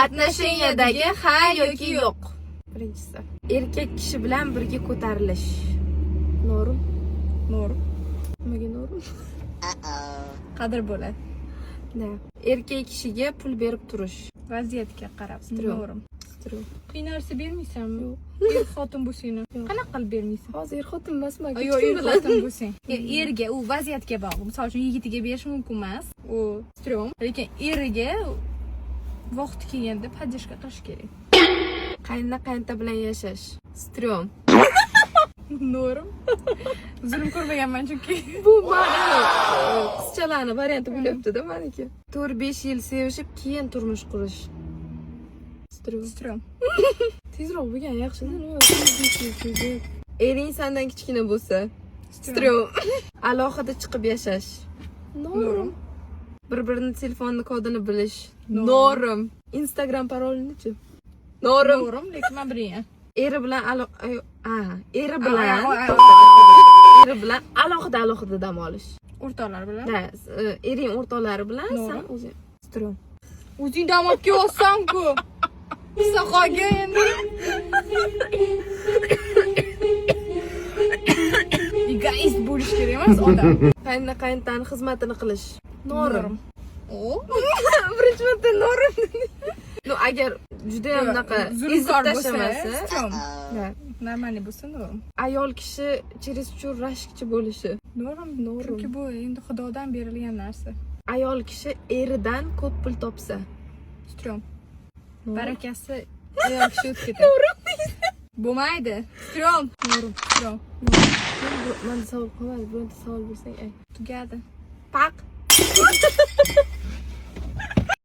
Отношениядagi ha yoki yo'q. Birinchisi. Erkak kishi bilan birga ko'tarilish. Norum. Norum. Nimaga norum? Qadr bo'ladi. Da. Erkak kishiga pul berib turish. Vaziyatga qarab. Norum. Qiyin narsa bermaysanmi? Er xotin bo'lsang, qanaqa qilib bermaysan? Hozir xotin emasman. Yo'q, er xotin bo'lsang. Erga u vaziyatga bog'liq. Misol uchun yigitiga berish mumkin emas. U strom. Lekin eriga vaqti kelganda podдержка qilish kerak. Qaynota bilan yashash. Strom. Norum. Zulm ko'rmaganman chunki. Bu ma'no qizchalarning varianti bo'lyapti-da meniki. 4-5 yil sevishib, keyin turmush qurish. Strom. Tezroq bo'lgan yaxshi-da. Ering sendan kichkina bo'lsa. Strom. Alohida chiqib yashash. Norum. Bir-birini telefonini kodini bilish. Norum. Instagram parolini-chi? Norum. Norum, lekin men bilmayman. Eri bilan alohida dam olish. O'rtoqlar bilan? Ha, ering o'rtoqlari bilan sen o'zing. Strom. O'zing dam olib olsan-ku. Soqoga endi. Egoist bo'lish kerak emas odam. Qaynotani xizmatini qilish. Norum. Birinchi marta norum. No, agar juda ham bunaqa zulmkor bo'lsa, tashamasa, normalniy bo'lsa norum. ayol kishi чересчур rashkchi bo'lishi. Norum. Chunki bu endi Xudodan berilgan narsa. Ayol kishi eridan ko'p pul topsa. Strom. Barakasi ayol kishi o'tib ketadi. Norum. Bo'lmaydi. Strom. Norum. Strom. Men savol qilmadim, bironta savol bersang, ay. Tugadi. Paq.